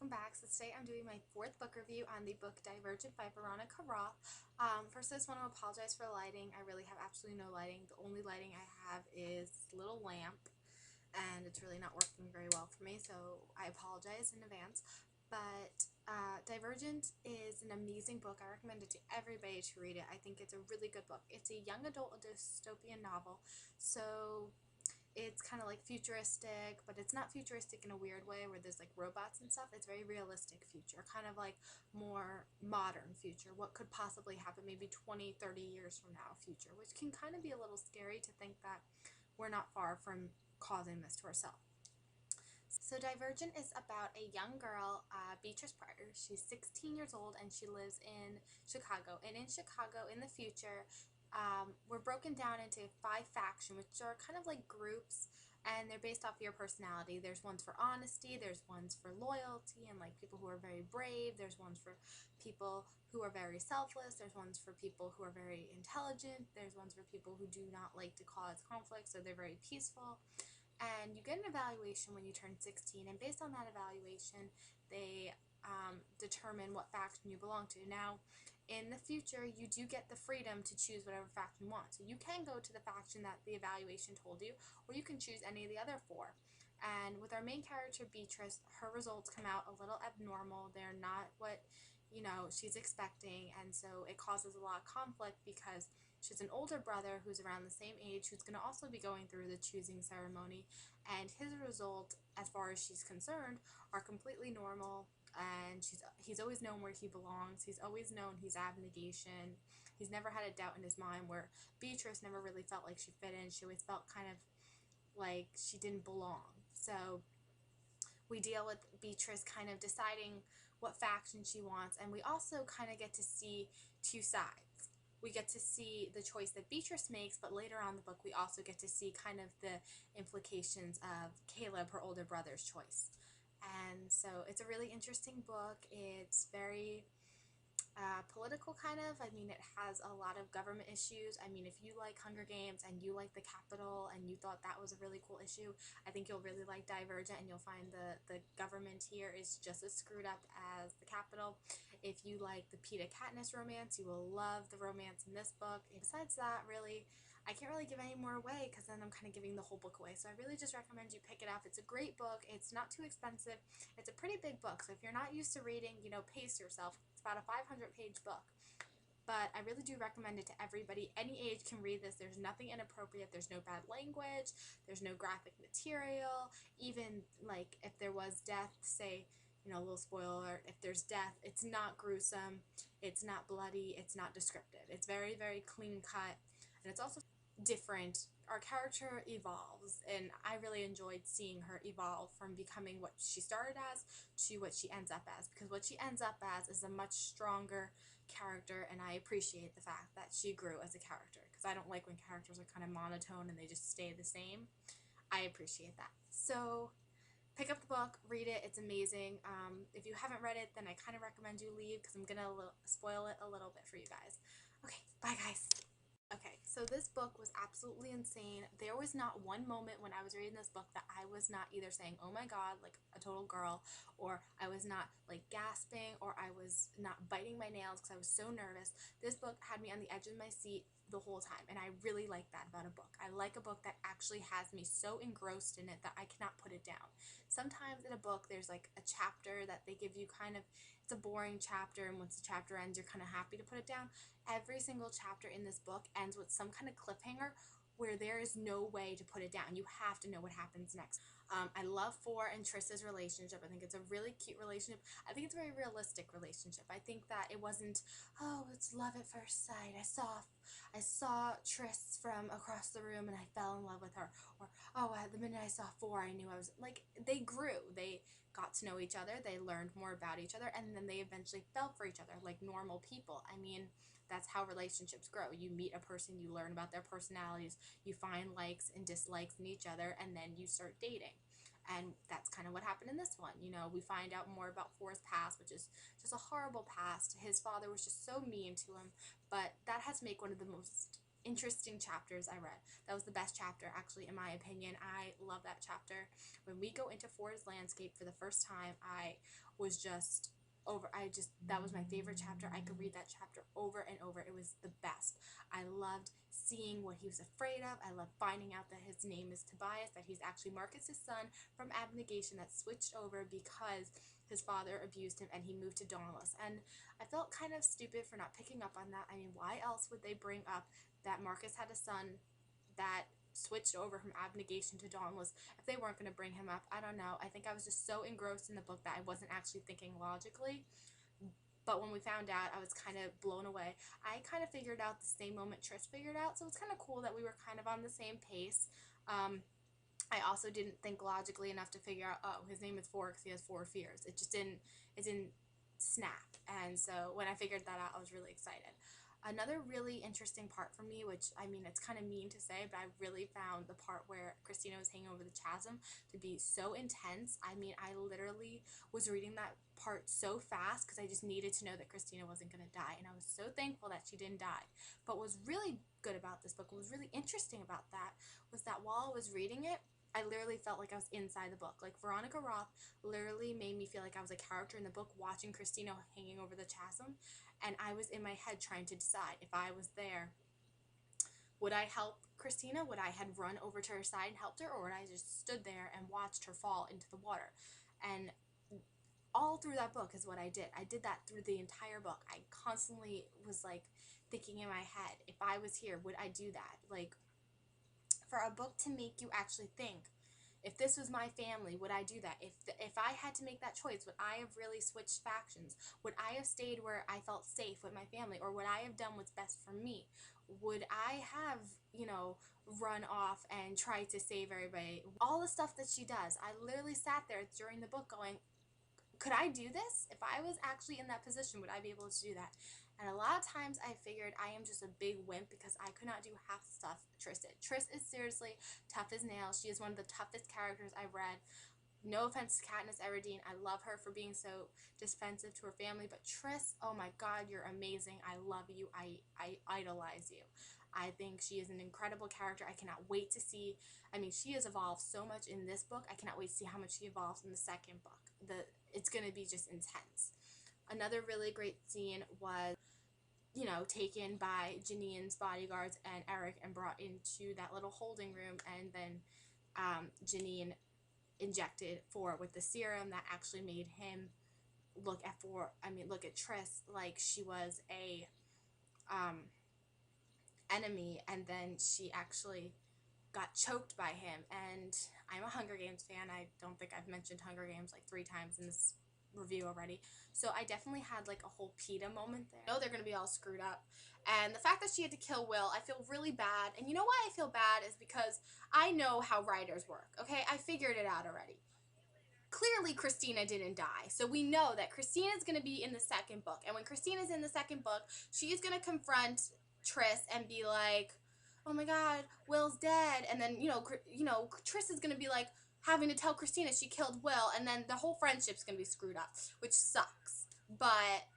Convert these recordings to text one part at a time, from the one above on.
welcome back. So today I'm doing my fourth book review on the book Divergent by Veronica Roth. First I just want to apologize for lighting. I really have absolutely no lighting. The only lighting I have is this little lamp, and it's really not working very well for me, so I apologize in advance. But Divergent is an amazing book. I recommend it to everybody to read it. I think it's a really good book. It's a young adult dystopian novel, so it's kind of like futuristic, but it's not futuristic in a weird way where there's like robots and stuff. It's very realistic future, kind of like more modern future. What could possibly happen maybe 20, 30 years from now future, which can kind of be a little scary to think that we're not far from causing this to ourselves. So Divergent is about a young girl, Beatrice Prior. She's 16 years old and she lives in Chicago. And in Chicago, in the future, we're broken down into 5 factions, which are kind of like groups, and they're based off your personality. There's ones for honesty, there's ones for loyalty and like people who are very brave, there's ones for people who are very selfless, there's ones for people who are very intelligent, there's ones for people who do not like to cause conflict, so they're very peaceful. And you get an evaluation when you turn 16, and based on that evaluation, they determine what faction you belong to. Now, in the future, you do get the freedom to choose whatever faction you want. So you can go to the faction that the evaluation told you, or you can choose any of the other 4. And with our main character, Beatrice, her results come out a little abnormal. They're not what, she's expecting, and so it causes a lot of conflict because she's an older brother who's around the same age who's going to also be going through the choosing ceremony, and his results, as far as she's concerned, are completely normal, and he's always known where he belongs. He's always known he's Abnegation. He's never had a doubt in his mind, where Beatrice never really felt like she fit in. She always felt kind of like she didn't belong. So we deal with Beatrice kind of deciding what faction she wants, and we also kind of get to see 2 sides. We get to see the choice that Beatrice makes, but later on in the book we also get to see kind of the implications of Caleb, her older brother's choice. And so it's a really interesting book. It's very political, kind of. I mean, it has a lot of government issues. I mean, if you like Hunger Games and you like the Capitol and you thought that was a really cool issue, I think you'll really like Divergent, and you'll find the government here is just as screwed up as the Capitol. If you like the Peeta Katniss romance, you will love the romance in this book. And besides that, really, I can't really give any more away because then I'm kind of giving the whole book away. So I really just recommend you pick it up. It's a great book. It's not too expensive. It's a pretty big book. So if you're not used to reading, pace yourself. It's about a 500-page book. But I really do recommend it to everybody. Any age can read this. There's nothing inappropriate. There's no bad language. There's no graphic material. Even like if there was death, say, a little spoiler, if there's death, it's not gruesome. It's not bloody. It's not descriptive. It's very, very clean cut. And it's also different. Our character evolves, and I really enjoyed seeing her evolve from becoming what she started as to what she ends up as, because what she ends up as is a much stronger character, and I appreciate the fact that she grew as a character, because I don't like when characters are kind of monotone and they just stay the same. I appreciate that. So pick up the book, read it. It's amazing. If you haven't read it, then I kind of recommend you leave, because I'm going to spoil it a little bit for you guys. Okay, bye guys. Okay, so this book was absolutely insane. There was not one moment when I was reading this book that I was not either saying, oh my god, like a total girl, or I was not like gasping, or I was not biting my nails because I was so nervous. This book had me on the edge of my seat the whole time, and I really like that about a book. I like a book that actually has me so engrossed in it that I cannot put it down. Sometimes in a book there's like a chapter that they give you kind of, it's a boring chapter, and once the chapter ends you're kind of happy to put it down. Every single chapter in this book ends with some kind of cliffhanger where there is no way to put it down. You have to know what happens next. I love For and Triss's relationship. I think it's a really cute relationship. I think it's a very realistic relationship. I think that it wasn't, oh, it's love at first sight. I saw Triss from across the room and I fell in love with her. Or, oh, the minute I saw For, I knew I was, like, they grew. They got to know each other. They learned more about each other. And then they eventually fell for each other like normal people. I mean, that's how relationships grow. You meet a person, you learn about their personalities, you find likes and dislikes in each other, and then you start dating. And that's kind of what happened in this one. We find out more about For's past, which is just a horrible past. His father was just so mean to him, but that has to make one of the most interesting chapters I read. That was the best chapter, actually, in my opinion. I love that chapter. When we go into Forest Landscape for the first time, I was just that was my favorite chapter. I could read that chapter over and over. It was the best. I loved seeing what he was afraid of. I loved finding out that his name is Tobias, that he's actually Marcus's son from Abnegation that switched over because his father abused him and he moved to Dauntless. And I felt kind of stupid for not picking up on that. I mean, why else would they bring up that Marcus had a son that switched over from Abnegation to Dauntless if they weren't going to bring him up? I don't know. I think I was just so engrossed in the book that I wasn't actually thinking logically. But when we found out, I was kind of blown away. I kind of figured out the same moment Trish figured out, so it's kind of cool that we were kind of on the same pace. I also didn't think logically enough to figure out, oh, his name is 4 because he has 4 fears. It didn't snap. And so when I figured that out, I was really excited. Another really interesting part for me, which, I mean, it's kind of mean to say, but I really found the part where Christina was hanging over the chasm to be so intense. I mean, I literally was reading that part so fast because I just needed to know that Christina wasn't going to die, and I was so thankful that she didn't die. But what was really good about this book, what was really interesting about that, was that while I was reading it, I literally felt like I was inside the book. Like, Veronica Roth literally made me feel like I was a character in the book watching Christina hanging over the chasm. And I was in my head trying to decide if I was there, would I help Christina? Would I had run over to her side and helped her? Or would I just stood there and watched her fall into the water? And all through that book is what I did. I did that through the entire book. I constantly was like thinking in my head, if I was here, would I do that? Like, for a book to make you actually think, if this was my family, would I do that? If I had to make that choice, would I have really switched factions? Would I have stayed where I felt safe with my family? Or would I have done what's best for me? Would I have, run off and tried to save everybody? All the stuff that she does. I literally sat there during the book going, could I do this? If I was actually in that position, would I be able to do that? And a lot of times I figured I am just a big wimp because I could not do half the stuff Triss did. Triss is seriously tough as nails. She is one of the toughest characters I've read. No offense to Katniss Everdeen. I love her for being so defensive to her family. But Triss, oh my God, you're amazing. I love you. I idolize you. I think she is an incredible character. I cannot wait to see. I mean, she has evolved so much in this book. I cannot wait to see how much she evolves in the second book. It's going to be just intense. Another really great scene was, taken by Janine's bodyguards and Eric and brought into that little holding room, and then Janine injected 4 with the serum that actually made him look at Triss like she was a enemy, and then she actually got choked by him. And I'm a Hunger Games fan. I don't think I've mentioned Hunger Games like 3 times in this review already. So I definitely had like a whole PETA moment there. I know they're going to be all screwed up. And the fact that she had to kill Will, I feel really bad. And you know why I feel bad is because I know how writers work, okay? I figured it out already. Clearly, Christina didn't die. So we know that Christina's going to be in the second book. And when Christina's in the second book, she's going to confront Triss and be like, oh my God, Will's dead. And then, Triss is going to be like, having to tell Christina she killed Will, and then the whole friendship's going to be screwed up, which sucks. But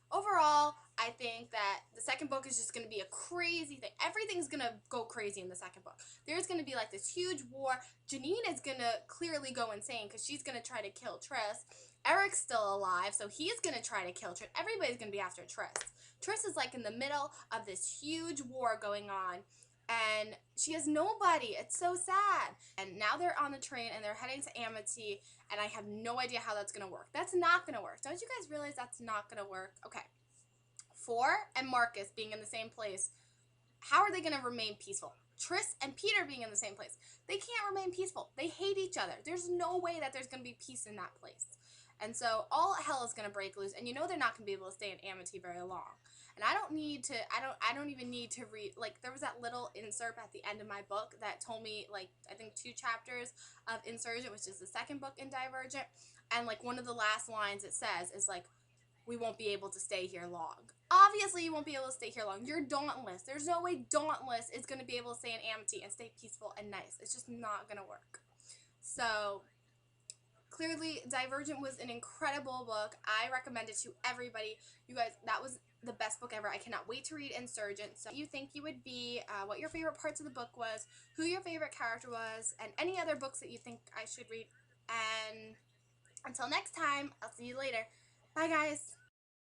overall, I think that the second book is just going to be a crazy thing. Everything's going to go crazy in the second book. There's going to be like this huge war. Janine is going to clearly go insane because she's going to try to kill Triss. Eric's still alive, so he's going to try to kill Triss. Everybody's going to be after Triss. Triss is like in the middle of this huge war going on, and she has nobody. It's so sad. And now they're on the train and they're heading to Amity, and I have no idea how that's going to work. That's not going to work. Don't you guys realize that's not going to work? Okay. 4 and Marcus being in the same place, how are they going to remain peaceful? Triss and Peter being in the same place, they can't remain peaceful. They hate each other. There's no way that there's going to be peace in that place. And so all hell is going to break loose, and they're not going to be able to stay in Amity very long. And I don't even need to read, like, there was that little insert at the end of my book that told me, like, I think 2 chapters of Insurgent, which is the second book in Divergent, and, like, one of the last lines it says is, like, we won't be able to stay here long. Obviously, you won't be able to stay here long. You're Dauntless. There's no way Dauntless is going to be able to stay in Amity and stay peaceful and nice. It's just not going to work. So clearly, Divergent was an incredible book. I recommend it to everybody. You guys, that was the best book ever. I cannot wait to read Insurgent. So you think you would be, what your favorite parts of the book was, who your favorite character was, and any other books that you think I should read. And until next time, I'll see you later. Bye, guys.